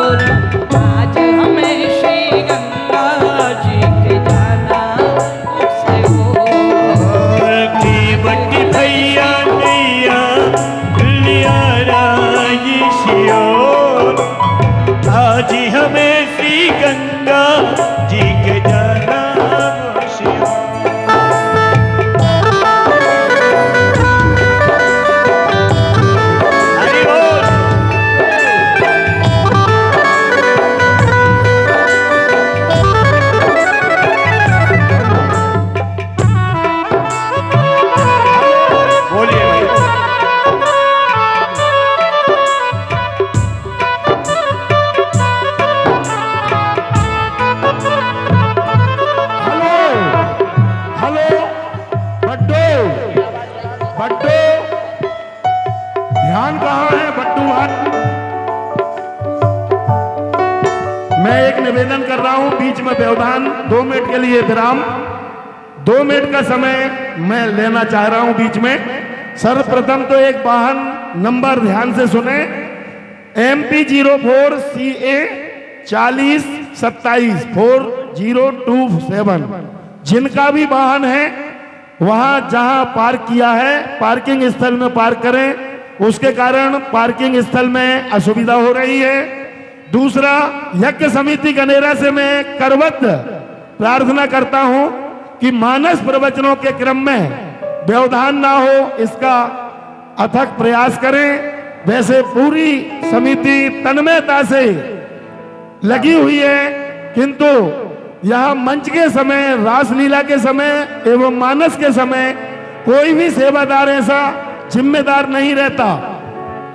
ओर आज हमें श्री गंगा जी के जाना उससे हो की बट्टी भैया नैया लिया राई शियोर आज हमें श्री गंगा जी के जाना शियोर। हरि बोल। बोलिए भाई। हेलो बड्डू बड्डू ध्यान कहाँ है बड्डू भाई? मैं एक निवेदन कर रहा हूं, बीच में व्यवधान 2 मिनट के लिए विराम। 2 मिनट का समय मैं लेना चाह रहा हूं बीच में। सर्वप्रथम तो एक वाहन नंबर ध्यान से सुने, MP 04 CA 4027 4027। जिनका भी वाहन है वहां जहां पार्क किया है पार्किंग स्थल में पार्क करें, उसके कारण पार्किंग स्थल में असुविधा हो रही है। दूसरा, यज्ञ समिति गनेरा से मैं करवत प्रार्थना करता हूं कि मानस प्रवचनों के क्रम में व्यवधान ना हो, इसका अथक प्रयास करें। वैसे पूरी समिति तन्मयता से लगी हुई है, किंतु यहाँ मंच के समय, रासलीला के समय एवं मानस के समय कोई भी सेवादार ऐसा जिम्मेदार नहीं रहता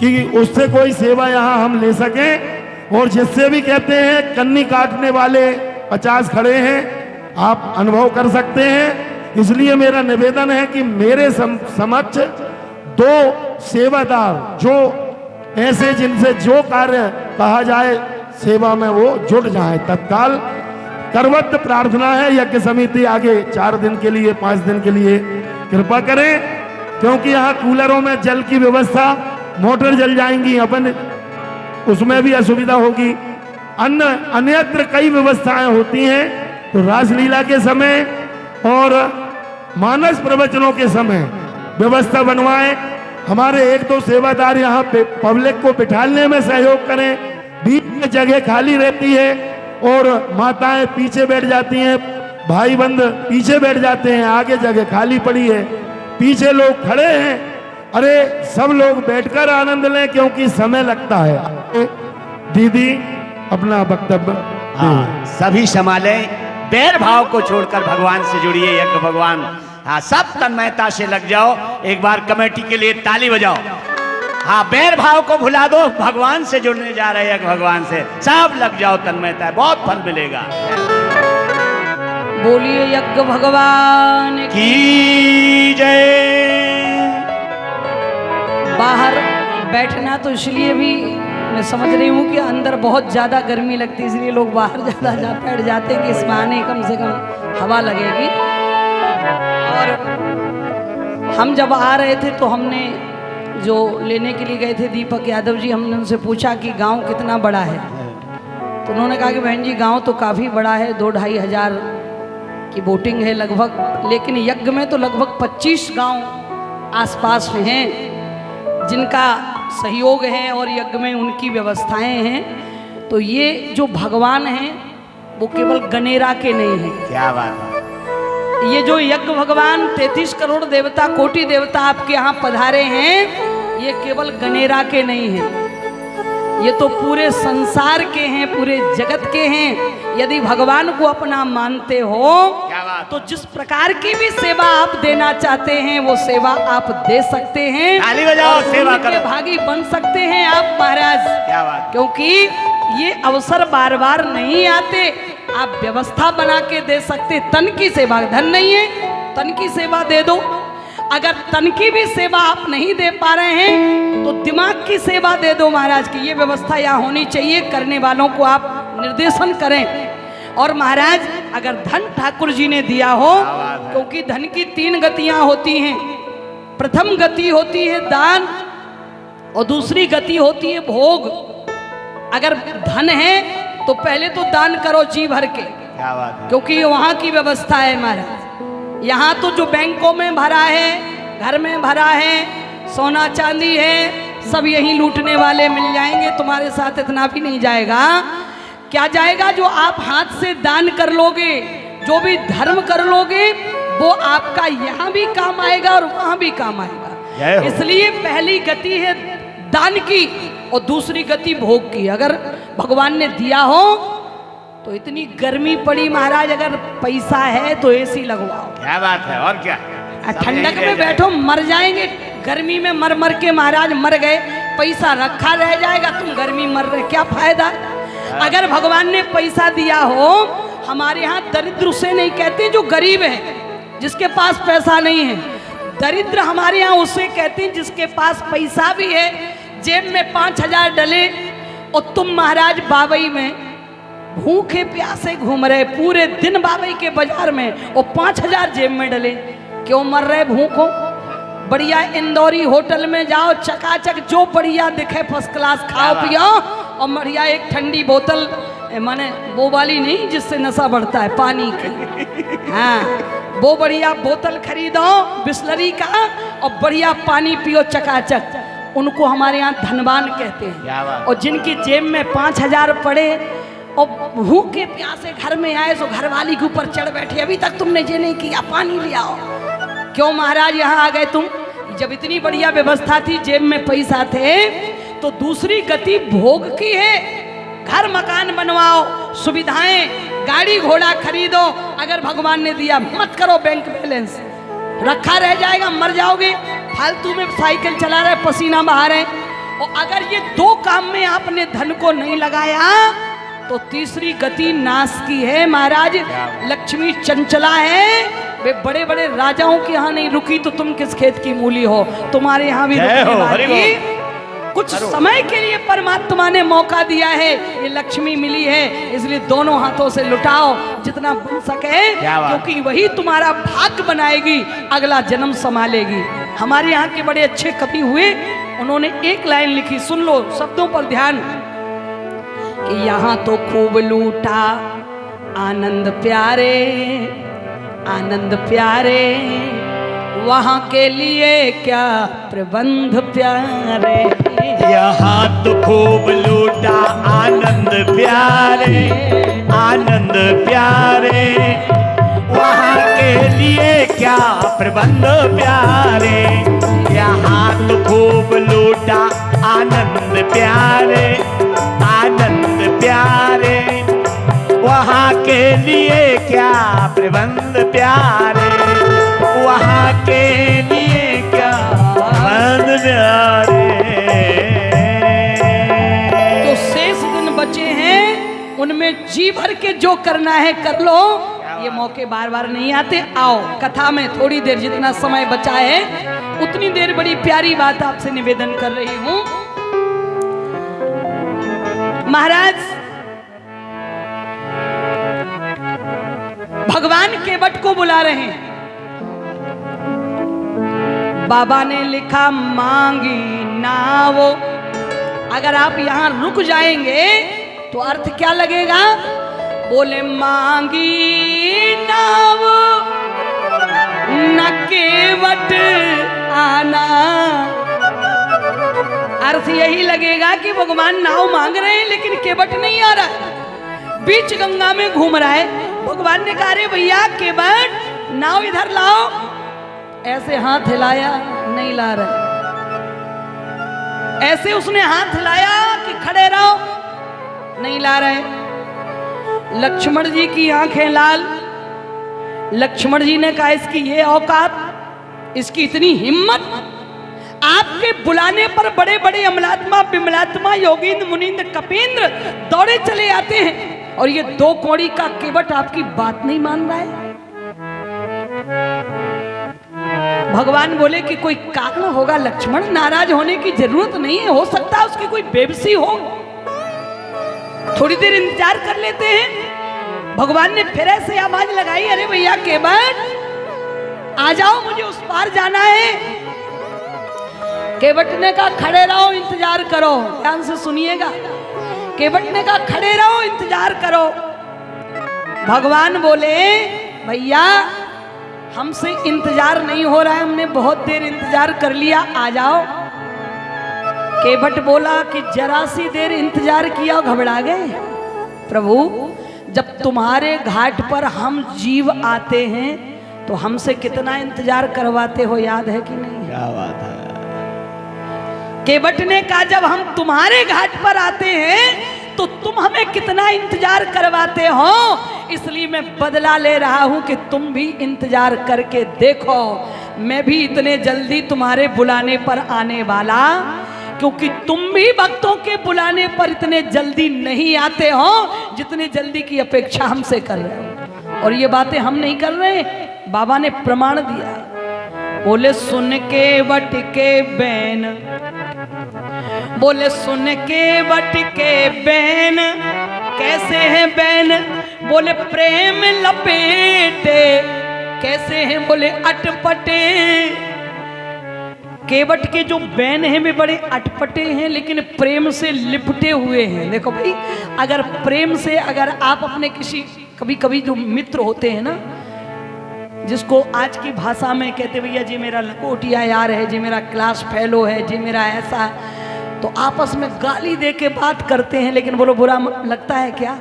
कि उससे कोई सेवा यहाँ हम ले सकें। और जिससे भी कहते हैं कन्नी काटने वाले 50 खड़े हैं, आप अनुभव कर सकते हैं। इसलिए मेरा निवेदन है कि मेरे समक्ष 2 सेवादार जो ऐसे जिनसे जो कार्य कहा जाए सेवा में वो जुट जाए तत्काल। करवत प्रार्थना है, यज्ञ समिति आगे 4 दिन के लिए 5 दिन के लिए कृपा करें, क्योंकि यहाँ कूलरों में जल की व्यवस्था, मोटर जल जाएंगी, अपन उसमें भी असुविधा होगी। अन्यत्र कई व्यवस्थाएं होती हैं, तो रासलीला के समय और मानस प्रवचनों के समय व्यवस्था बनवाएं। हमारे 1-2 सेवादार यहाँ पे पब्लिक को बिठाने में सहयोग करें। बीच में जगह खाली रहती है और माताएं पीछे बैठ जाती हैं, भाई बंद पीछे बैठ जाते हैं, आगे जगह खाली पड़ी है, पीछे लोग खड़े हैं। अरे सब लोग बैठकर आनंद लें, क्योंकि समय लगता है। दीदी अपना वक्तव्य। हाँ, सभी संभालें, बैर भाव को छोड़कर भगवान से जुड़िए। यज्ञ भगवान, हाँ, सब तन्मयता से लग जाओ। एक बार कमेटी के लिए ताली बजाओ। हाँ, बैर भाव को भुला दो, भगवान से जुड़ने जा रहे हैं, भगवान से सब लग जाओ, तन्मयता है, बहुत फल मिलेगा। बोलिए यज्ञ भगवान की जय। बाहर बैठना तो इसलिए भी मैं समझ रही हूँ कि अंदर बहुत ज़्यादा गर्मी लगती है, इसलिए लोग बाहर ज़्यादा बैठ जाते हैं कि इस बहाने कम से कम हवा लगेगी। और हम जब आ रहे थे तो हमने जो लेने के लिए गए थे दीपक यादव जी, हमने उनसे पूछा कि गांव कितना बड़ा है, तो उन्होंने कहा कि बहन जी गांव तो काफ़ी बड़ा है, 2-2.5 हज़ार की वोटिंग है लगभग, लेकिन यज्ञ में तो लगभग 25 गांव आसपास में हैं जिनका सहयोग है और यज्ञ में उनकी व्यवस्थाएं हैं। तो ये जो भगवान हैं वो केवल गनेरा के नहीं हैं। क्या बात है। ये जो यज्ञ भगवान 33 करोड़ देवता, कोटि देवता आपके यहाँ पधारे हैं, ये केवल गनेरा के नहीं हैं, ये तो पूरे संसार के हैं, पूरे जगत के हैं। यदि भगवान को अपना मानते हो तो जिस प्रकार की भी सेवा आप देना चाहते हैं वो सेवा आप दे सकते हैं। ताली बजाओ, सेवा करो, भागी बन सकते हैं आप महाराज। क्या बात। क्योंकि ये अवसर बार बार नहीं आते, आप व्यवस्था बना के दे सकते। तन की सेवा, धन नहीं है, तन की सेवा दे दो। अगर तन की भी सेवा आप नहीं दे पा रहे हैं तो दिमाग की सेवा दे दो महाराज की। ये व्यवस्था यहाँ होनी चाहिए, करने वालों को आप निर्देशन करें। और महाराज अगर धन ठाकुर जी ने दिया हो, क्योंकि धन की 3 गतियां होती हैं। प्रथम गति होती है दान और दूसरी गति होती है भोग। अगर धन है तो पहले तो दान करो जी भर के, क्या बात है। क्योंकि वहाँ की व्यवस्था है महाराज। यहाँ तो जो बैंकों में भरा है, घर में भरा है, सोना चांदी है, सब यहीं लूटने वाले मिल जाएंगे। तुम्हारे साथ इतना भी नहीं जाएगा। क्या जाएगा? जो आप हाथ से दान कर लोगे, जो भी धर्म कर लोगे, वो आपका यहाँ भी काम आएगा और वहाँ भी काम आएगा। इसलिए पहली गति है दान की और दूसरी गति भोग की। अगर भगवान ने दिया हो तो इतनी गर्मी पड़ी महाराज, अगर पैसा है तो एसी लगवाओ। क्या बात है। और क्या, ठंडक में बैठो, मर जाएंगे गर्मी में, मर मर के महाराज मर गए, पैसा रखा रह जाएगा, तुम गर्मी मर रहे, क्या फायदा। अगर भगवान ने पैसा दिया हो, हमारे यहाँ दरिद्र उसे नहीं कहते जो गरीब है, जिसके पास पैसा नहीं है। दरिद्र हमारे यहाँ उसे कहते हैं जिसके पास पैसा भी है, जेब में 5,000 डले, और तुम महाराज बाबई में भूखे प्यासे घूम रहे पूरे दिन बाबई के बाजार में, और 5,000 जेब में डले, क्यों मर रहे भूखों। बढ़िया इंदौरी होटल में जाओ, चकाचक जो बढ़िया दिखे फर्स्ट क्लास खाओ पियो, और बढ़िया एक ठंडी बोतल, माने वो वाली नहीं जिससे नशा बढ़ता है, पानी की, हाँ वो बढ़िया बोतल खरीदो बिस्लरी का, और बढ़िया पानी पियो चकाचक। उनको हमारे यहाँ धनवान कहते हैं। और जिनकी जेब में 5,000 पड़े और भूखे प्यासे घर में आए, तो घरवाली के ऊपर चढ़ बैठे, अभी तक तुमने ये नहीं किया, पानी ले आओ। क्यों महाराज यहाँ आ गए तुम? जब इतनी बढ़िया व्यवस्था थी, जेब में पैसा थे, तो दूसरी गति भोग की है। घर मकान बनवाओ, सुविधाएं, गाड़ी घोड़ा खरीदो। अगर भगवान ने दिया, मत करो बैंक बैलेंस, रखा रह जाएगा, मर जाओगे। फालतू में साइकिल चला रहे, पसीना बहा रहे। और अगर ये दो काम में आपने धन को नहीं लगाया, तो तीसरी गति नाश की है महाराज। लक्ष्मी चंचला है, वे बड़े बड़े राजाओं के यहाँ नहीं रुकी, तो तुम किस खेत की मूली हो? तुम्हारे यहाँ भी रुकने वाली। कुछ समय के लिए परमात्मा ने मौका दिया है, ये लक्ष्मी मिली है, इसलिए दोनों हाथों से लुटाओ जितना बन सके, क्योंकि वही तुम्हारा भाग्य बनाएगी, अगला जन्म संभालेगी। हमारे यहाँ के बड़े अच्छे कवि हुए, उन्होंने एक लाइन लिखी, सुन लो, शब्दों पर ध्यान, कि यहाँ तो खूब लूटा आनंद प्यारे, आनंद प्यारे, वहाँ के लिए क्या प्रबंध प्यारे। यहाँ तो खूब लूटा आनंद प्यारे, आनंद प्यारे, वहाँ के लिए क्या प्रबंध प्यारे। यहाँ तो खूब लूटा आनंद प्यारे, आनंद प्यारे, वहाँ के लिए क्या प्रबंध प्यारे, वहाँ के लिए क्या प्रबंध प्यारे। तो शेष दिन बचे हैं, उनमें जी भर के जो करना है कर लो। ये मौके बार बार नहीं आते। आओ कथा में थोड़ी देर, जितना समय बचा है उतनी देर बड़ी प्यारी बात आपसे निवेदन कर रही हूं। महाराज, भगवान केवट को बुला रहे हैं। बाबा ने लिखा मांगी नाव। अगर आप यहां रुक जाएंगे तो अर्थ क्या लगेगा? बोले मांगी नाव न केवट आना। अर्थ यही लगेगा कि भगवान नाव मांग रहे हैं लेकिन केवट नहीं आ रहा है, बीच गंगा में घूम रहा है। भगवान ने कहा रे भैया केवट नाव इधर लाओ। ऐसे हाथ हिलाया, नहीं ला रहे। ऐसे उसने हाथ हिलाया कि खड़े रहो, नहीं ला रहे। लक्ष्मण जी की आंखें लाल। लक्ष्मण जी ने कहा इसकी ये औकात, इसकी इतनी हिम्मत, आपके बुलाने पर बड़े बड़े अमलात्मा बिमलात्मा योगींद्र मुनींद्र कपींद्र दौड़े चले आते हैं, और ये दो कौड़ी का केवट आपकी बात नहीं मान रहा है। भगवान बोले कि कोई कारण होगा लक्ष्मण, नाराज होने की जरूरत नहीं है, हो सकता है उसकी कोई बेबसी हो, थोड़ी देर इंतजार कर लेते हैं। भगवान ने फिर ऐसे आवाज लगाई, अरे भैया केवट आ जाओ, मुझे उस पार जाना है। केवट ने कहा खड़े रहो, इंतजार करो। ध्यान से सुनिएगा, केवट ने कहा खड़े रहो, इंतजार करो। भगवान बोले भैया हमसे इंतजार नहीं हो रहा है, हमने बहुत देर इंतजार कर लिया, आ जाओ। केवट बोला कि जरा सी देर इंतजार किया, घबरा गए। प्रभु जब तुम्हारे घाट पर हम जीव आते हैं तो हमसे कितना इंतजार करवाते हो, याद है कि नहीं? क्या बात है। केवट ने कहा जब हम तुम्हारे घाट पर आते हैं तो तुम हमें कितना इंतजार करवाते हो, इसलिए मैं बदला ले रहा हूं कि तुम भी इंतजार करके देखो। मैं भी इतने जल्दी तुम्हारे बुलाने पर आने वाला, क्योंकि तुम भी भक्तों के बुलाने पर इतने जल्दी नहीं आते हो जितने जल्दी की अपेक्षा हमसे कर रहे हो। और ये बातें हम नहीं कर रहे, बाबा ने प्रमाण दिया। बोले सुन के वट के बैन, बोले सुन के वट के बैन, कैसे हैं बैन? बोले प्रेम लपेटे, कैसे हैं? बोले अटपटे। केवट के जो बैन हैं वे बड़े अटपटे हैं, लेकिन प्रेम से लिपटे हुए हैं। देखो भाई, अगर प्रेम से अगर आप अपने किसी कभी कभी जो मित्र होते हैं ना, जिसको आज की भाषा में कहते भैया जी मेरा लंगोटिया यार है, जी मेरा क्लास फेलो है, जी मेरा ऐसा, तो आपस में गाली दे के बात करते हैं, लेकिन बोलो बुरा लगता है क्या?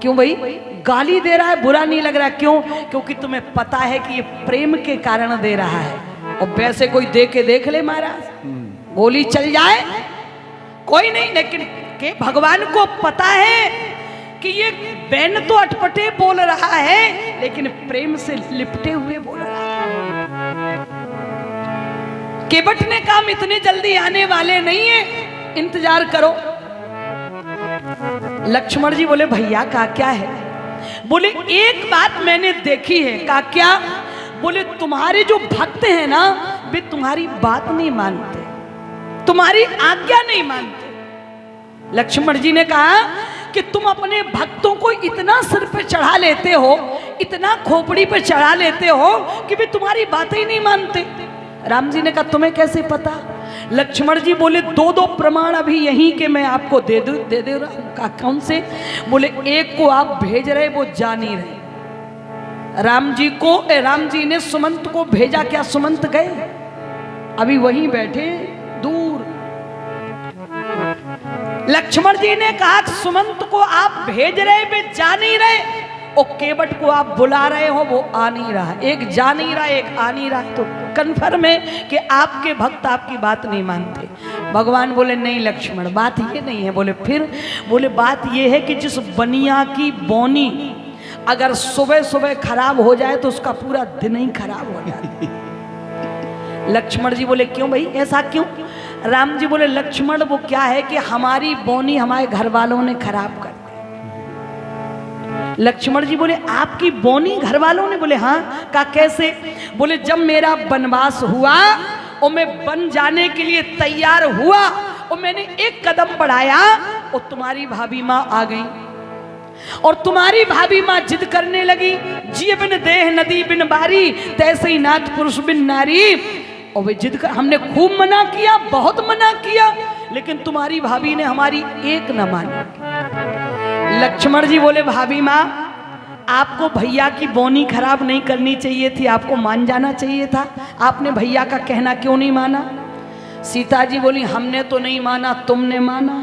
क्यों भाई? गाली दे रहा है, बुरा नहीं लग रहा, क्यों? क्योंकि तुम्हें पता है कि ये प्रेम के कारण दे रहा है। और वैसे कोई दे के देख ले महाराज, गोली चल जाए कोई नहीं, लेकिन के भगवान को पता है कि ये बैन तो अटपटे बोल रहा है, लेकिन प्रेम से लिपटे हुए बोल रहा है। केवट ने कहा हम इतने जल्दी आने वाले नहीं है, इंतजार करो। लक्ष्मण जी बोले भैया का क्या है? बोले एक बात मैंने देखी है। का क्या? बोले तुम्हारे जो भक्त हैं ना, वे तुम्हारी बात नहीं मानते, तुम्हारी आज्ञा नहीं मानते। लक्ष्मण जी ने कहा कि तुम अपने भक्तों को इतना सिर पे चढ़ा लेते हो, इतना खोपड़ी पे चढ़ा लेते हो कि वे तुम्हारी बातें ही नहीं मानते। राम जी ने कहा तुम्हें कैसे पता? लक्ष्मण जी बोले दो दो प्रमाण अभी यहीं के मैं आपको दे दे रहा हूं। कहा कौन से? बोले एक को आप भेज रहे, वो जा नहीं रहे। राम जी ने सुमंत को भेजा, क्या सुमंत गए? अभी वहीं बैठे दूर। लक्ष्मण जी ने कहा सुमंत को आप भेज रहे, वे जा नहीं रहे, और केवट को आप बुला रहे हो, वो आ नहीं रहा। एक जा नहीं रहा, एक आ नहीं रहा, तो कन्फर्म है कि आपके भक्त आपकी बात नहीं मानते। भगवान बोले नहीं लक्ष्मण, बात ये नहीं है। बोले फिर? बोले बात ये है कि जिस बनिया की बोनी अगर सुबह सुबह खराब हो जाए तो उसका पूरा दिन ही खराब हो जाता है। लक्ष्मण जी बोले क्यों भाई, ऐसा क्यों? राम जी बोले लक्ष्मण वो क्या है कि हमारी बोनी हमारे घर वालों ने खराब कर दी। लक्ष्मण जी बोले आपकी बोनी घर वालों ने? बोले हाँ। का कैसे? बोले जब मेरा वनवास हुआ और मैं बन जाने के लिए तैयार हुआ और मैंने एक कदम बढ़ाया और तुम्हारी भाभी माँ आ गई, और तुम्हारी भाभी माँ जिद करने लगी, जिय बिन देह नदी बिन बारी, तैसे ही नाथ पुरुष बिन नारी। और वे जिद कर, हमने खूब मना किया, बहुत मना किया, लेकिन तुम्हारी भाभी ने हमारी एक न मानी। लक्ष्मण जी बोले भाभी माँ आपको भैया की बोनी खराब नहीं करनी चाहिए थी, आपको मान जाना चाहिए था, आपने भैया का कहना क्यों नहीं माना? सीता जी बोली हमने तो नहीं माना, तुमने माना।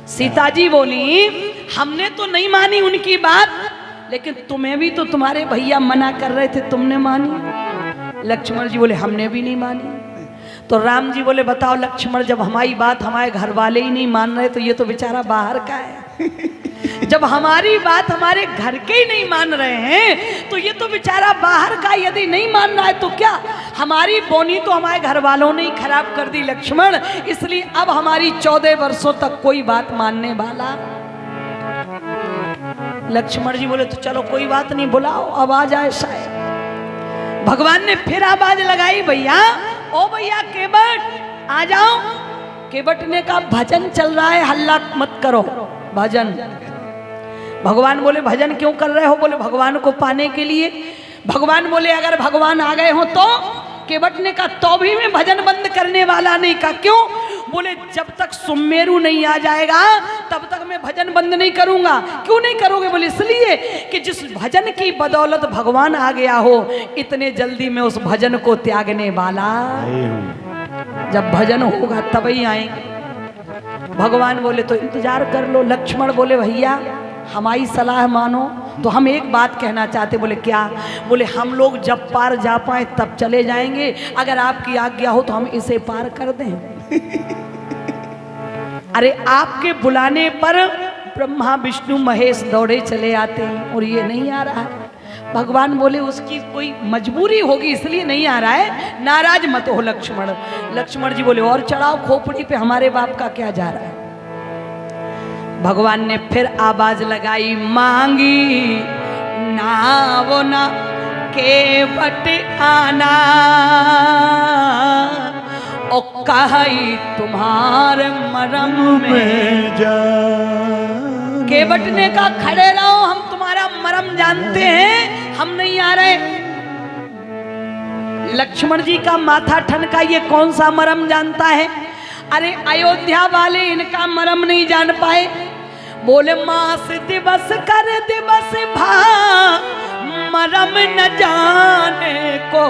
सीता जी बोली हमने तो नहीं मानी उनकी बात, लेकिन तुम्हें भी तो तुम्हारे भैया मना कर रहे थे, तुमने मानी? लक्ष्मण जी बोले हमने भी नहीं मानी। तो राम जी बोले बताओ लक्ष्मण, जब हमारी बात हमारे घर वाले ही नहीं मान रहे तो ये तो बेचारा बाहर का है। जब हमारी बात हमारे घर के ही नहीं मान रहे हैं तो ये तो बेचारा बाहर का यदि नहीं मान रहा है तो क्या? हमारी बोनी तो हमारे घर वालों ने ही खराब कर दी लक्ष्मण, इसलिए अब हमारी 14 वर्षों तक कोई बात मानने वाला। लक्ष्मण जी बोले तो चलो कोई बात नहीं, बुलाओ अब आ जाए शायद। भगवान ने फिर आवाज लगाई भैया, ओ भैया केवट आ जाओ। केवट ने कहा भजन चल रहा है, हल्ला मत करो, भजन। भगवान बोले भजन क्यों कर रहे हो? बोले भगवान को पाने के लिए। भगवान बोले अगर भगवान आ गए हो तो? केवट ने कहा तो भी मैं भजन बंद करने वाला नहीं। कहा क्यों? बोले जब तक सुमेरु नहीं आ जाएगा तब तक मैं भजन बंद नहीं करूंगा। क्यों नहीं करोगे? बोले इसलिए कि जिस भजन की बदौलत भगवान आ गया हो, इतने जल्दी मैं उस भजन को त्यागने वाला, जब भजन होगा तभी आएंगे। भगवान बोले तो इंतजार कर लो। लक्ष्मण बोले भैया हमारी सलाह मानो। तो हम एक बात कहना चाहते। बोले क्या? बोले हम लोग जब पार जा पाए तब चले जाएंगे, अगर आपकी आज्ञा हो तो हम इसे पार कर दें। अरे आपके बुलाने पर ब्रह्मा विष्णु महेश दौड़े चले आते हैं और ये नहीं आ रहा है। भगवान बोले उसकी कोई मजबूरी होगी इसलिए नहीं आ रहा है, नाराज मत हो लक्ष्मण। लक्ष्मण जी बोले और चढ़ाओ खोपड़ी पे, हमारे बाप का क्या जा रहा है। भगवान ने फिर आवाज लगाई, मांगी नाव ना केवट आना, और कही तुम्हारे मरम में जा। केवट ने कहा खड़े रहो, हम तुम्हारा मरम जानते हैं, हम नहीं आ रहे। लक्ष्मण जी का माथा ठनका, ये कौन सा मरम जानता है? अरे अयोध्या वाले इनका मरम नहीं जान पाए। बोले मास दिवस कर दिवस भा, मरम न जाने को,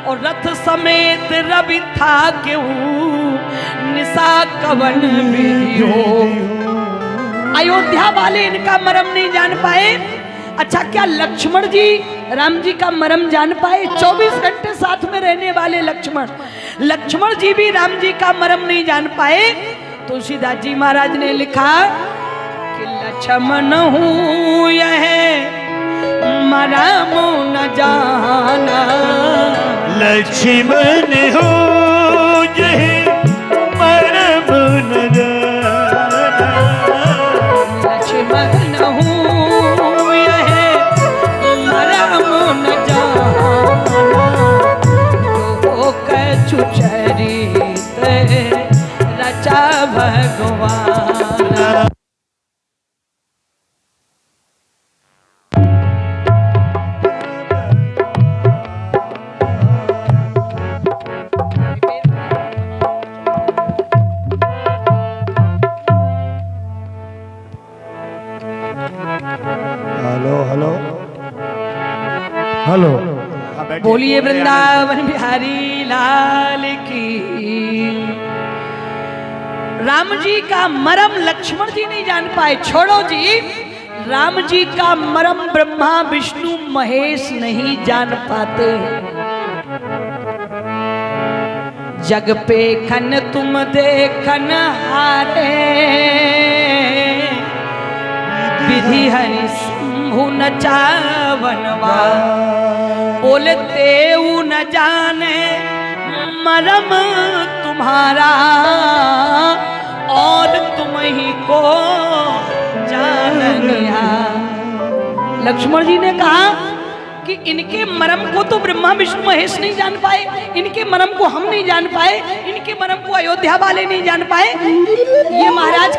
और रथ समेत रवि था क्यों, निशा कवन भी हो। अयोध्या वाले इनका मरम नहीं जान पाए। अच्छा क्या लक्ष्मण जी राम जी का मरम जान पाए? 24 घंटे साथ में रहने वाले लक्ष्मण जी भी राम जी का मरम नहीं जान पाए। तुलसीदास जी महाराज ने लिखा कि लक्ष्मण हूँ यह मरम न जाना, लक्ष्मण हूँ यह मरम न जाना, लक्ष्मण हूँ यह मरम न जाना, तो कछु चरित रचा भगवान। Hello hello hello. बोलिए वृंदावन बिहारी लाल की। राम जी का मरम लक्ष्मण जी नहीं जान पाए। छोड़ो जी, राम जी का मरम ब्रह्मा विष्णु महेश नहीं जान पाते। जग पे खन तुम देखन हारे, विधि हरि शंभु न चावनवा। बोलते न जाने मरम तुम्हारा, और तुम ही को जान लिया। लक्ष्मण जी ने कहा कि इनके मरम को तो ब्रह्मा विष्णु महेश नहीं जान पाए, इनके मरम को हम नहीं जान पाए, इनके मरम को अयोध्या वाले नहीं जान पाए। ये महाराज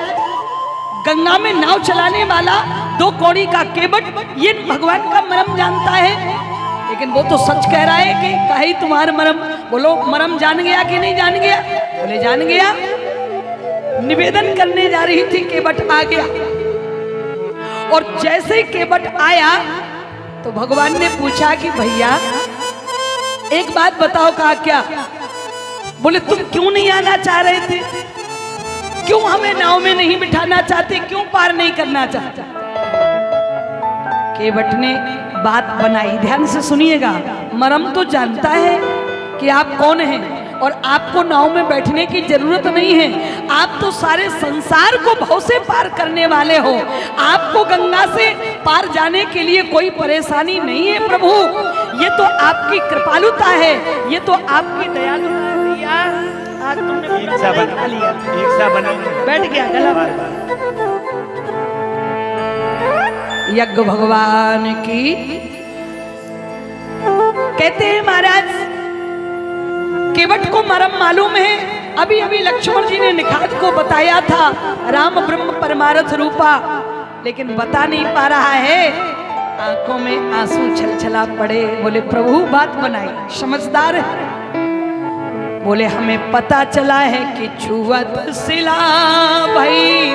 गंगा में नाव चलाने वाला 2 कौड़ी का केवट, ये भगवान का मरम जानता है। लेकिन वो तो सच कह रहा है कि कहीं तुम्हारा मरम। बोलो मरम जान गया कि नहीं जान गया? बोले जान गया। निवेदन करने जा रही थी, केवट आ गया, और जैसे ही केवट आया तो भगवान ने पूछा कि भैया एक बात बताओ। कहा क्या? बोले तुम क्यों नहीं आना चाह रहे थे? क्यों हमें नाव में नहीं बिठाना चाहते? क्यों पार नहीं करना चाहते? केवट ने बात बनाई, ध्यान से सुनिएगा। मरम तो जानता है कि आप कौन हैं और आपको नाव में बैठने की जरूरत नहीं है। आप तो सारे संसार को भव से पार करने वाले हो। आपको गंगा से पार जाने के लिए कोई परेशानी नहीं है प्रभु। ये तो आपकी कृपालुता है, ये तो आपकी दयालुता है। भैया आज तुमने खा लिया, बैठ गया गला। यज्ञ भगवान की कहते हैं महाराज, केवट को मरम मालूम है। अभी अभी लक्ष्मण जी ने निखात को बताया था, राम ब्रह्म परमारथ रूपा, लेकिन बता नहीं पा रहा है। आंखों में आंसू छलछला पड़े। बोले प्रभु बात बनाई, समझदार है। बोले हमें पता चला है कि छुअत सिला भाई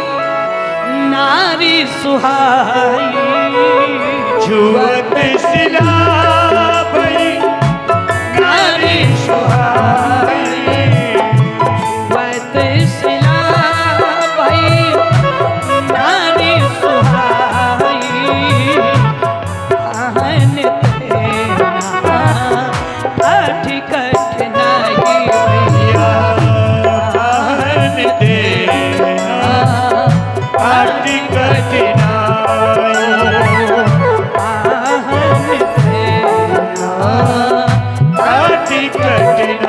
नारी सुहाई, छुअत सिला भाई नारी सुहाई, छुअत सिला भाई नारी सुहाई, आहन तेरा अठ कठिनाई भैया, आहन तेरा अठ कठिनाई, आहन तेरा अठ कठिनाई।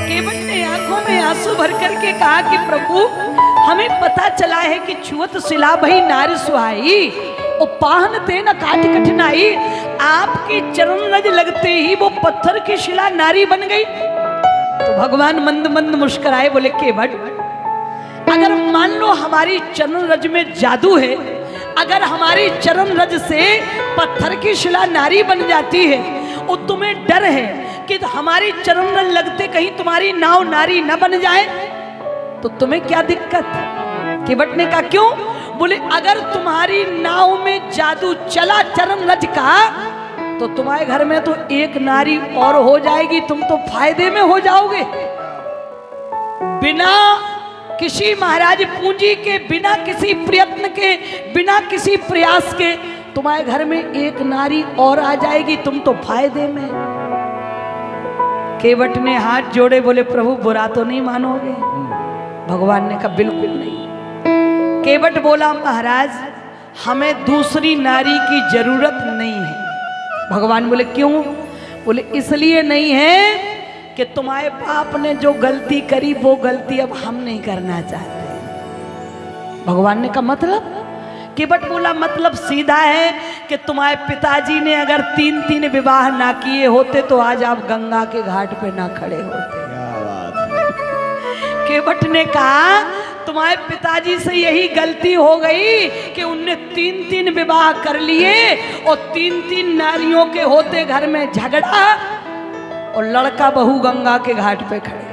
केवट ने आंखों में आंसू भर करके कहा कि प्रभु हमें पता चला है कि छुअत सिला भई नारी सुहाई और पाहन ते न काट कठिनाई, आपके चरण रज लगते ही वो पत्थर की शिला नारी बन गई। तो भगवान मंद मंद मुस्कुराए, बोले केवट अगर मान लो हमारी चरण रज में जादू है, अगर हमारी चरण रज से पत्थर की शिला नारी बन जाती है और तुम्हें डर है कि हमारी चरण रज लगते कहीं तुम्हारी नाव नारी न बन जाए, तो तुम्हें क्या दिक्कत? केवट ने कहा क्यों? बोले अगर तुम्हारी नाव में जादू चला चरण रज का तो तुम्हारे घर में तो एक नारी और हो जाएगी, तुम तो फायदे में हो जाओगे। बिना किसी महाराज पूंजी के, बिना किसी प्रयत्न के, बिना किसी प्रयास के तुम्हारे घर में एक नारी और आ जाएगी, तुम तो फायदे में। केवट ने हाथ जोड़े, बोले प्रभु बुरा तो नहीं मानोगे? भगवान ने कहा बिल्कुल नहीं। केवट बोला महाराज हमें दूसरी नारी की जरूरत नहीं है। भगवान बोले क्यों? बोले इसलिए नहीं है कि तुम्हारे बाप ने जो गलती करी वो गलती अब हम नहीं करना चाहते। भगवान ने कहा मतलब? केवट बोला मतलब सीधा है कि तुम्हारे पिताजी ने अगर 3-3 विवाह ना किए होते तो आज आप गंगा के घाट पे ना खड़े होते। केवट ने कहा तुम्हारे पिताजी से यही गलती हो गई कि उनने 3-3 विवाह कर लिए और 3-3 नारियों के होते घर में झगड़ा और लड़का बहू गंगा के घाट पे खड़े।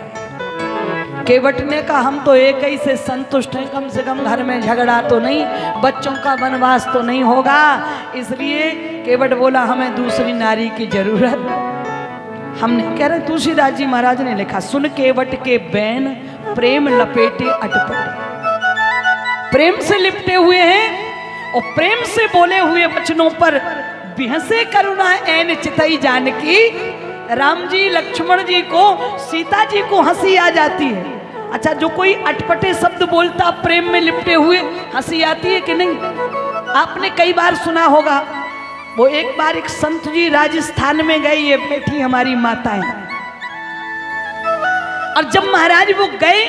केवट ने कहा हम तो एक ही से संतुष्ट हैं, कम से कम घर में झगड़ा तो नहीं, बच्चों का वनवास तो नहीं होगा। इसलिए केवट बोला हमें दूसरी नारी की जरूरत। हमने कह रहे तुलसीदास जी महाराज ने लिखा सुन केवट के बैन प्रेम लपेटे अटपटे, प्रेम से लिपटे हुए हैं और प्रेम से बोले हुए वचनों पर बिहसे करुणा ऐन चितई जानकी। राम जी लक्ष्मण जी को, सीता जी को हंसी आ जाती है। अच्छा जो कोई अटपटे शब्द बोलता प्रेम में लिपटे हुए हंसी आती है कि नहीं? आपने कई बार सुना होगा। वो एक बार एक संत जी राजस्थान में गए, ये बैठी हमारी माताएं, और जब महाराज वो गए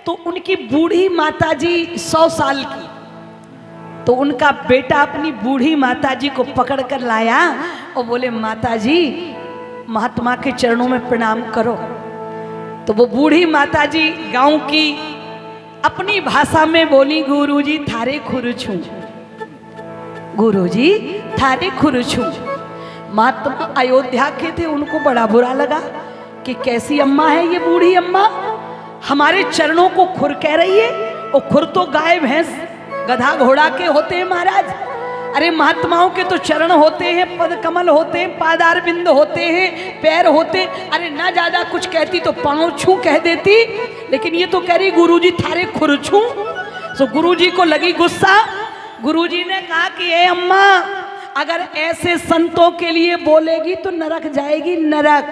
तो उनकी बूढ़ी माताजी 100 साल की, तो उनका बेटा अपनी बूढ़ी माताजी को पकड़ कर लाया और बोले माताजी महात्मा के चरणों में प्रणाम करो। तो वो बूढ़ी माताजी गांव की अपनी भाषा में बोली गुरुजी थारे खुरछू, गुरुजी थारे खुरछू। महात्मा अयोध्या के थे, उनको बड़ा बुरा लगा कि कैसी अम्मा है ये बूढ़ी अम्मा, हमारे चरणों को खुर कह रही है। और खुर तो गाय भैंस गधा घोड़ा के होते हैं महाराज। अरे महात्माओं के तो चरण होते हैं, पद कमल होते हैं, पादार बिंद होते हैं, पैर होते। अरे ना ज्यादा कुछ कहती तो पाँव छू कह देती, लेकिन ये तो कह रही गुरुजी थारे खुर छू। तो गुरुजी को लगी गुस्सा। गुरुजी ने कहा कि ए अम्मा अगर ऐसे संतों के लिए बोलेगी तो नरक जाएगी, नरक।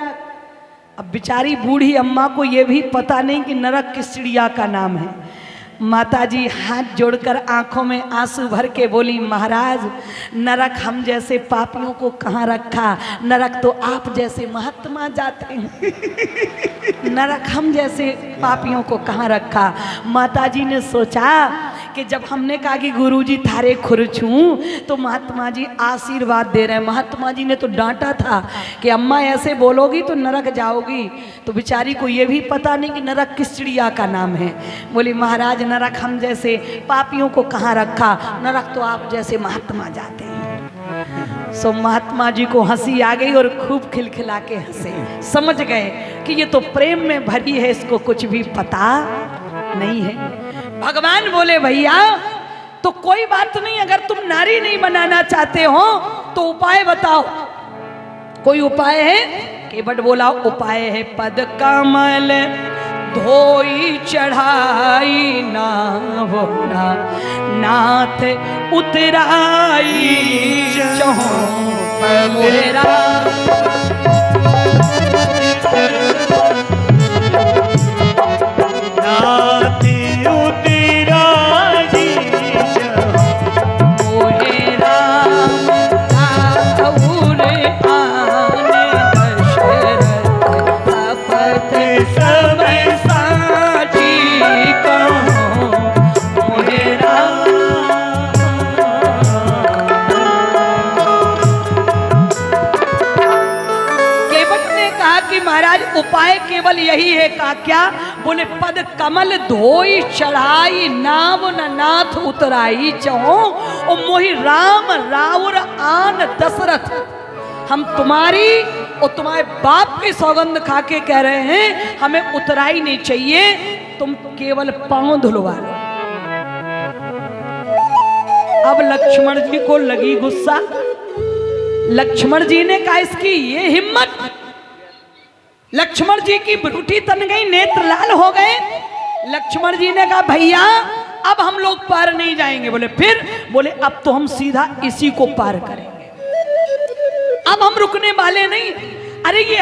अब बेचारी बूढ़ी अम्मा को यह भी पता नहीं कि नरक किस चिड़िया का नाम है। माताजी हाथ जोड़कर आंखों में आंसू भर के बोली महाराज नरक हम जैसे पापियों को कहाँ रखा, नरक तो आप जैसे महात्मा जाते हैं, नरक हम जैसे पापियों को कहाँ रखा। माताजी ने सोचा कि जब हमने कहा कि गुरुजी थारे खुरछू तो महात्मा जी आशीर्वाद दे रहे हैं। महात्मा जी ने तो डांटा था कि अम्मा ऐसे बोलोगी तो नरक जाओगी। तो बेचारी को ये भी पता नहीं कि नरक किस चिड़िया का नाम है। बोली महाराज नरक हम जैसे पापियों को कहाँ रखा, नरक तो आप जैसे महात्मा जाते हैं। सो महात्मा जी को हंसी आ गई और खूब खिलखिला के हंसे। समझ गए कि ये तो प्रेम में भरी है, इसको कुछ भी पता नहीं है। भगवान बोले भैया तो कोई बात नहीं, अगर तुम नारी नहीं बनाना चाहते हो तो उपाय बताओ। कोई उपाय है? केवट बोला उपाय है पद कमल धोई चढ़ाई नावना नाथ उतराई चहों मेरा। उपाय केवल यही है का क्या? बोले पद कमल धोई चढ़ाई नाव न नाथ उतराई चहो ओ मोहि राम राउर आन दशरथ। हम तुम्हारी और तुम्हारे बाप की सौगंध खा के कह रहे हैं हमें उतराई नहीं चाहिए, तुम केवल पांव धुलवा लो। अब लक्ष्मण जी को लगी गुस्सा। लक्ष्मण जी ने कहा इसकी ये हिम्मत। लक्ष्मण जी की ब्रूटी तन गई, नेत्र लाल हो गए। लक्ष्मण जी ने कहा भैया अब हम लोग पार नहीं जाएंगे। बोले फिर? बोले अब तो हम सीधा इसी को पार करेंगे, अब हम रुकने वाले नहीं। अरे ये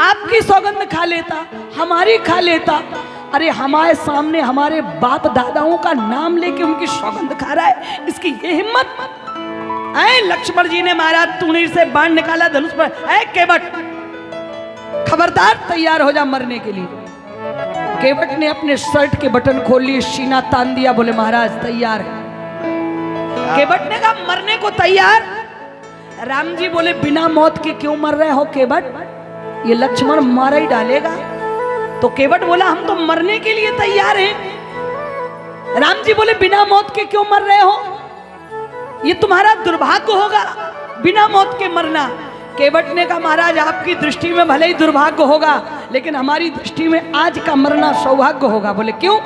आपकी सौगंध खा लेता, हमारी खा लेता। अरे हमारे सामने हमारे बाप दादाओं का नाम लेके उनकी सौगंध खा रहा है, इसकी ये हिम्मत। ऐ लक्ष्मण जी ने महाराज तूणी से बाण निकाला धनुष पर। ऐ केवट खबरदार तैयार हो जा मरने के लिए। केवट ने अपने शर्ट के बटन खोल लिए, सीना तान दिया। बोले महाराज तैयार है। केवट ने कहा मरने को तैयार? राम जी बोले बिना मौत के क्यों मर रहे हो केवट, ये लक्ष्मण मार ही डालेगा। तो केवट बोला हम तो मरने के लिए तैयार हैं। राम जी बोले बिना मौत के क्यों मर रहे हो, ये तुम्हारा दुर्भाग्य होगा बिना मौत के मरना। केवट ने कहा महाराज आपकी दृष्टि में भले ही दुर्भाग्य होगा, लेकिन हमारी दृष्टि में आज का मरना सौभाग्य होगा। बोले क्यों?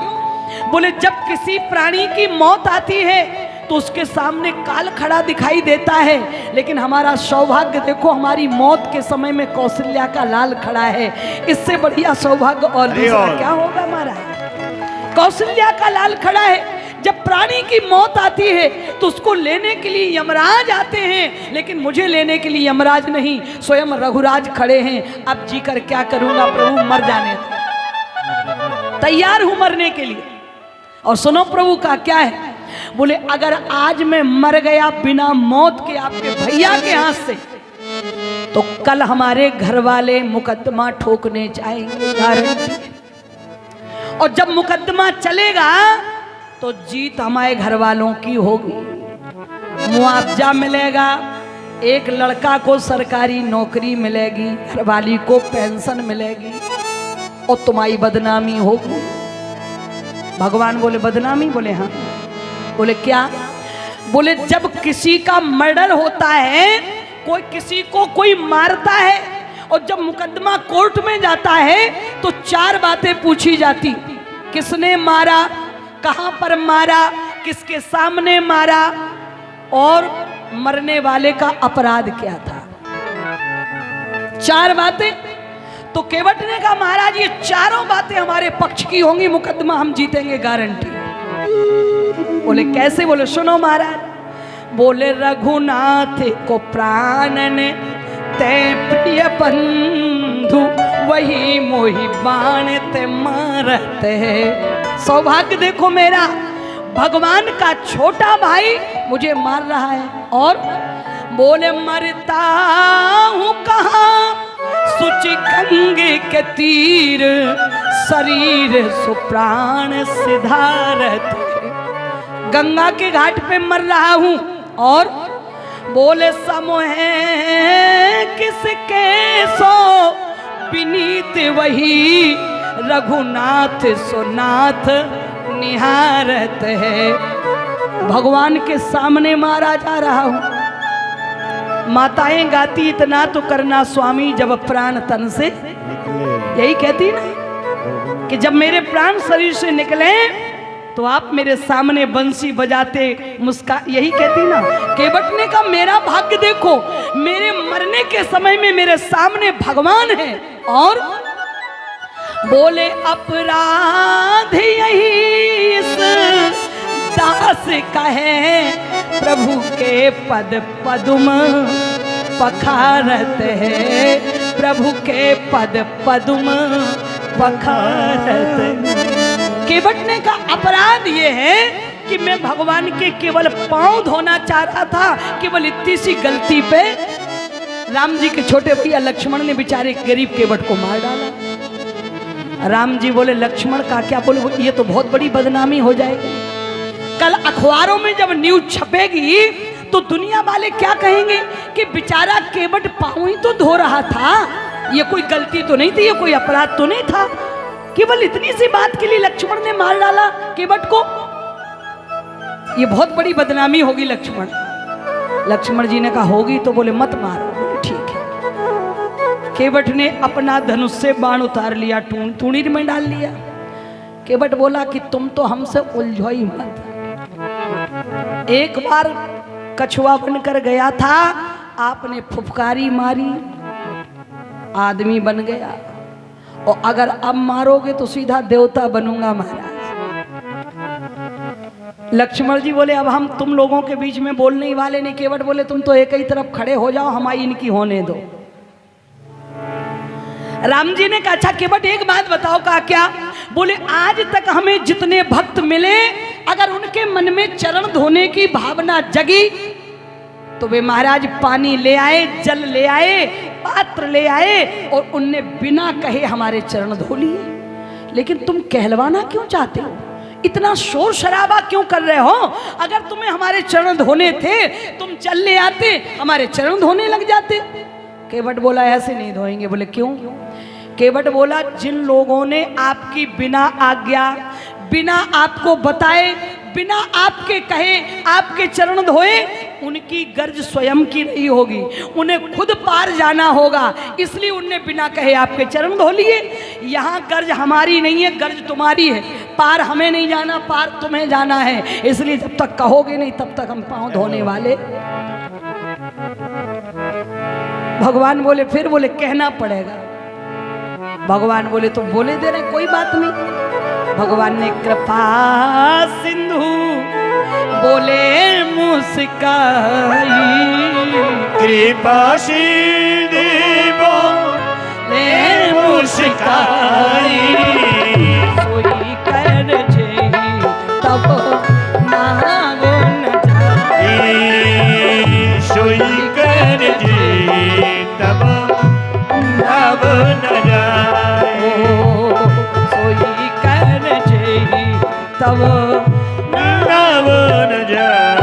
बोले जब किसी प्राणी की मौत आती है तो उसके सामने काल खड़ा दिखाई देता है, लेकिन हमारा सौभाग्य देखो हमारी मौत के समय में कौशल्या का लाल खड़ा है। इससे बढ़िया सौभाग्य और दूसरा क्या होगा महाराज? कौशल्या का लाल खड़ा है। जब प्राणी की मौत आती है तो उसको लेने के लिए यमराज आते हैं, लेकिन मुझे लेने के लिए यमराज नहीं स्वयं रघुराज खड़े हैं। अब जी कर क्या करूंगा प्रभु, मर जाने दो, तैयार हूं मरने के लिए। और सुनो प्रभु का क्या है? बोले अगर आज मैं मर गया बिना मौत के आपके भैया के हाथ से, तो कल हमारे घर वाले मुकदमा ठोकने जाएंगे गारंटी। और जब मुकदमा चलेगा तो जीत हमारे घर वालों की होगी, मुआवजा मिलेगा, एक लड़का को सरकारी नौकरी मिलेगी, घरवाली को पेंशन मिलेगी, और तुम्हारी बदनामी होगी। भगवान बोले बदनामी? बोले हाँ। बोले क्या? बोले जब किसी का मर्डर होता है, कोई किसी को कोई मारता है, और जब मुकदमा कोर्ट में जाता है तो चार बातें पूछी जाती। किसने मारा, कहां पर मारा, किसके सामने मारा, और मरने वाले का अपराध क्या था। चार बातें। तो केवट ने कहा महाराज ये चारों बातें हमारे पक्ष की होंगी, मुकदमा हम जीतेंगे गारंटी। बोले कैसे? बोले सुनो महाराज। बोले रघुनाथ को प्राण ने ते प्रिय बंधु, वही मोहि बाण ते मारते है। सौभाग्य देखो मेरा, भगवान का छोटा भाई मुझे मार रहा है। और बोले मरता हूं कहाँ सुचि गंगे के तीर, शरीर सुप्राण सिधारत। गंगा के घाट पे मर रहा हूं। और बोले समोह किसके सो विनीत, वही रघुनाथ सोनाथ निहारत है। भगवान के सामने मारा जा रहा हूं। माताएं गाती इतना तो करना स्वामी जब प्राण तन से, यही कहती ना कि जब मेरे प्राण शरीर से निकले तो आप मेरे सामने बंसी बजाते मुस्का, यही कहती ना। केवट ने कहा मेरा भाग्य देखो, मेरे मरने के समय में मेरे सामने भगवान है और बोले अपराध यही इस दास का है, प्रभु के पद पद्म पखारत है, प्रभु के पद पद्म पखारत। केवट ने कहा अपराध ये है कि मैं भगवान के केवल पांव धोना चाह रहा था, केवल इतनी सी गलती पे राम जी के छोटे भैया लक्ष्मण ने बेचारे गरीब केवट को मार डाला। राम जी बोले लक्ष्मण का क्या, बोले ये तो बहुत बड़ी बदनामी हो जाएगी, कल अखबारों में जब न्यूज छपेगी तो दुनिया वाले क्या कहेंगे कि बेचारा केवट पांव ही तो धो रहा था, ये कोई गलती तो नहीं थी, ये कोई अपराध तो नहीं था, केवल इतनी सी बात के लिए लक्ष्मण ने मार डाला केवट को, ये बहुत बड़ी बदनामी होगी लक्ष्मण। लक्ष्मण जी ने कहा होगी तो बोले मत मारो, बोले ठीक है। केवट ने अपना धनुष से बाण उतार लिया, टूणीर में डाल लिया। केवट बोला कि तुम तो हमसे उलझो ही मत, एक बार कछुआ बनकर गया था, आपने फुफकारी मारी, आदमी बन गया, और अगर अब मारोगे तो सीधा देवता बनूंगा महाराज। लक्ष्मण जी बोले अब हम तुम लोगों के बीच में बोलने वाले नहीं। केवट बोले तुम तो एक ही तरफ खड़े हो जाओ, हमारी इनकी होने दो। राम जी ने कहा अच्छा केवट एक बात बताओ, कहा क्या, बोले आज तक हमें जितने भक्त मिले अगर उनके मन में चरण धोने की भावना जगी तो वे महाराज पानी ले आए, जल ले आए, पात्र ले आए और उनने बिना कहे हमारे चरण धो लिए। लेकिन तुम कहलवाना क्यों चाहते हो, इतना शोर शराबा क्यों कर रहे हो? अगर तुम्हें हमारे चरण धोने थे तुम जल ले आते, हमारे चरण धोने लग जाते। केवट बोला ऐसे नहीं धोएंगे। बोले क्यों? केवट बोला जिन लोगों ने आपकी बिना आज्ञा, बिना आपको बताए, बिना आपके कहे आपके चरण धोए, उनकी गर्ज स्वयं की नहीं होगी, उन्हें खुद पार जाना होगा, इसलिए उनने बिना कहे आपके चरण धो लिए। यहाँ गर्ज हमारी नहीं है, गर्ज तुम्हारी है, पार हमें नहीं जाना, पार तुम्हें जाना है, इसलिए जब तक कहोगे नहीं तब तक हम पाँव धोने वाले। भगवान बोले फिर, बोले कहना पड़ेगा। भगवान बोले तो बोले दे रहे, कोई बात नहीं। भगवान ने कृपा सिंधु बोले मुस्काई, कृपा सिंधु बोले मुस्काई, सोई कर जेहि तब नागो न जाए, सोई कर जेहि तब नागो न जाए, सोई कर जेहि तब नागो न जाए।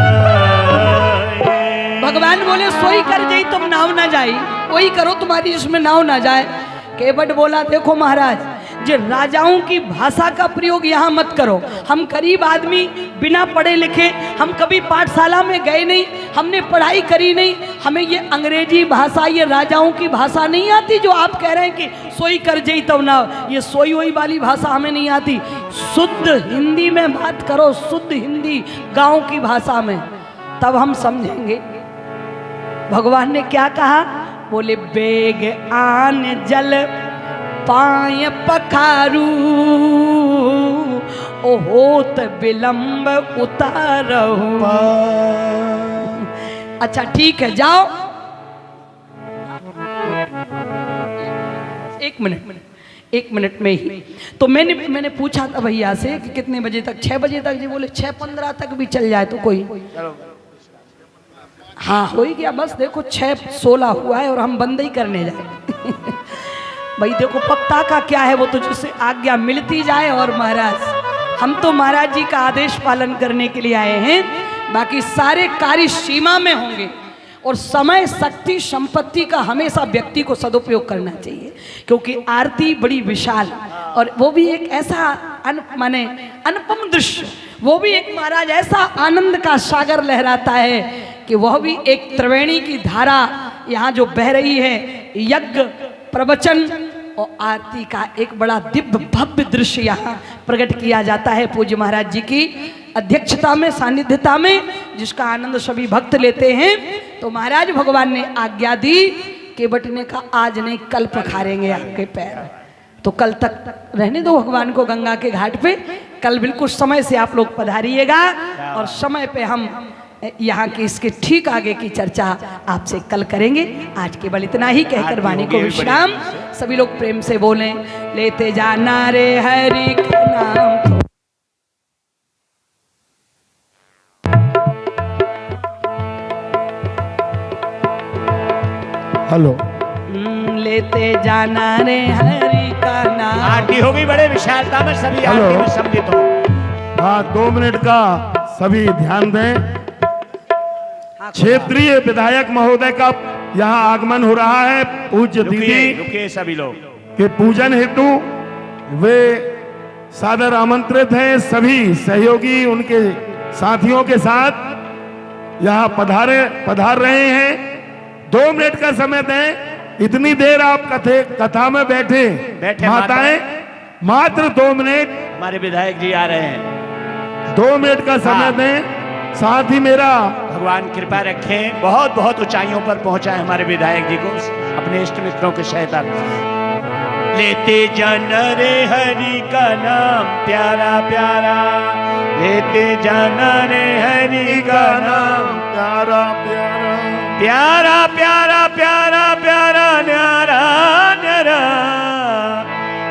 भगवान बोले सोई कर जेहि तुम नाव ना जाई, वही करो तुम्हारी जिसमें नाव ना जाए। केवट बोला देखो महाराज जो राजाओं की भाषा का प्रयोग यहाँ मत करो, हम गरीब आदमी बिना पढ़े लिखे, हम कभी पाठशाला में गए नहीं, हमने पढ़ाई करी नहीं, हमें ये अंग्रेजी भाषा, ये राजाओं की भाषा नहीं आती जो आप कह रहे हैं कि सोई कर जई तब ना, ये सोई वही वाली भाषा हमें नहीं आती। शुद्ध हिंदी में बात करो, शुद्ध हिंदी गाँव की भाषा में, तब हम समझेंगे। भगवान ने क्या कहा? बोले बेग आन जल पाय पखारू, ओ होत विलंब उतारहु। अच्छा ठीक है जाओ, एक मिनट में ही। तो मैंने पूछा था भैया से कि कितने बजे तक? 6 बजे तक। जी बोले 6:15 तक भी चल जाए तो कोई, हाँ हो ही गया। बस देखो 6:16 हुआ है और हम बंद ही करने जाए। भाई देखो पक्ता का क्या है, वो तो जिससे आज्ञा मिलती जाए। और महाराज हम तो महाराज जी का आदेश पालन करने के लिए आए हैं, बाकी सारे कार्य सीमा में होंगे। और समय, शक्ति, संपत्ति का हमेशा व्यक्ति को सदुपयोग करना चाहिए, क्योंकि आरती बड़ी विशाल, और वो भी एक ऐसा अनुपम दृश्य, वो भी एक महाराज ऐसा आनंद का सागर लहराता है कि वह भी एक त्रिवेणी की धारा यहाँ जो बह रही है, यज्ञ, प्रवचन और आरती का एक बड़ा दिव्य भव्य दृश्य यहाँ प्रकट किया जाता है पूज्य महाराज जी की अध्यक्षता में, सानिध्यता में, जिसका आनंद सभी भक्त लेते हैं। तो महाराज भगवान ने आज्ञा दी कि बटने का आज नहीं कल पखारेंगे आपके पैर, तो कल तक रहने दो भगवान को गंगा के घाट पे। कल बिल्कुल समय से आप लोग पधारिएगा और समय पे हम यहाँ की इसके ठीक आगे की चर्चा आपसे कल करेंगे। आज केवल इतना ही कहकर वाणी को विश्राम। सभी लोग प्रेम से बोलें, लेते जाना रे हरि का नाम। हेलो, लेते जाना रे हरि का नाम। आरती होगी बड़े विशालता में, सभी आरती में सम्मिलित हो। हाँ, 2 मिनट का सभी ध्यान दें। क्षेत्रीय विधायक महोदय का यहाँ आगमन हो रहा है। पूज्य दीदी रुकिए सभी लोग के पूजन हेतु वे सादर आमंत्रित हैं। सभी सहयोगी उनके साथियों के साथ यहाँ पधार रहे हैं। 2 मिनट का समय दें। इतनी देर आप कथा में बैठे माताएं, मात्र 2 मिनट। हमारे विधायक जी आ रहे हैं। 2 मिनट का समय दें। साथ ही मेरा भगवान कृपा रखें, बहुत बहुत ऊंचाइयों पर पहुंचाए हमारे विधायक जी को अपने इष्ट मित्रों के सहायता। लेते जाना रे हरि का नाम प्यारा प्यारा, लेते जाना रे हरि का नाम प्यारा प्यारा, प्यारा प्यारा प्यारा प्यारा न्यारा न्यारा,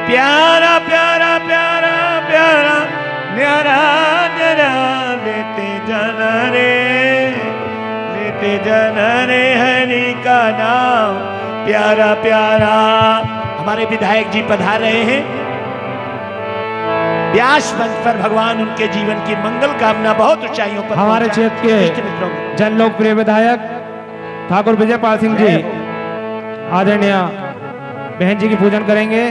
प्यारा प्यारा प्यारा प्यारा न्यारा न्यारा। लेते जाना रे हरि का नाम प्यारा प्यारा। हमारे विधायक जी पधार रहे हैं। व्यास मंच पर भगवान उनके जीवन की मंगल कामना बहुत ऊंचाइयों पर। हमारे क्षेत्र के जन लोकप्रिय विधायक ठाकुर विजयपाल सिंह जी आदरणीय बहन जी की पूजन करेंगे,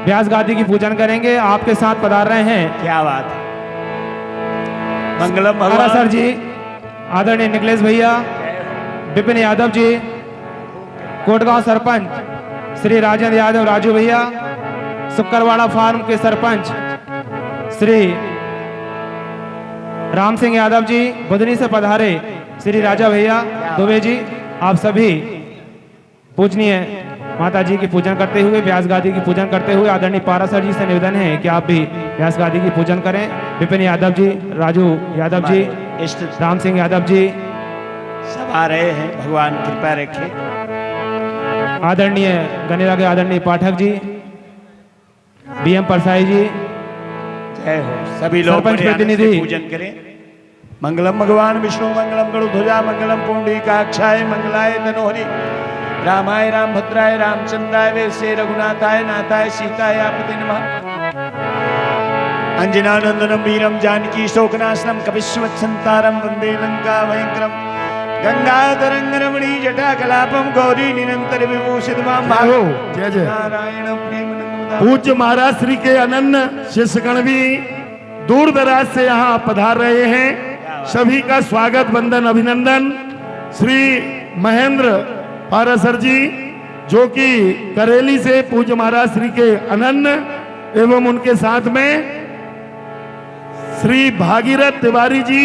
व्यास गादी की पूजन करेंगे, आपके साथ पधार रहे हैं। क्या बात है, मंगलम भगवान सर जी, आदरणीय निकलेश भैया, विपिन यादव जी, कोटगांव सरपंच श्री राजेंद्र यादव राजू भैया, सुक्करवाड़ा फार्म के सरपंच श्री राम सिंह यादव जी, बुधनी से पधारे श्री राजा भैया दुबे जी, आप सभी पूजनीय माता जी की पूजन करते हुए, व्यास गादी की पूजन करते हुए आदरणीय पारा सर जी से निवेदन है कि आप भी व्यास गादी की पूजन करें। विपिन यादव जी, राजू यादव जी, राम सिंह यादव जी सब आ रहे हैं। भगवान कृपा रखे। आदरणीय गनेरा के आदरणीय पाठक जी, बीएम परसाई जी, जय हो। सभी लोग सरपंच प्रतिनिधि पूजन करें। मंगलम भगवान विष्णु, मंगलम गरुध्वजा, मंगलम पुंडरीकाक्षाय, मंगलाय तनोहरि, रामाय रामभद्राय, रामचंद्राय वेसे, रघुनाथाय नाथाय सीताय आपते नमः। अंजनानंदनम वीरम जानकी शोकनाशनम कपिश्वत्संतारम वंदे लंका भयंकरम, गंगाधरं रमणी जटाकलापम गौरी निरंतर विभूषितवाम जय जय नारायण प्रेम। पूज्य महाराज श्री के अनन्य शिष्यगण भी दूर दराज से यहाँ पधार रहे हैं। सभी का स्वागत, वंदन, अभिनंदन। श्री महेंद्र पारासर जी जो कि करेली से पूज्य महाराज श्री के अनन्य एवं उनके साथ में श्री भागीरथ तिवारी जी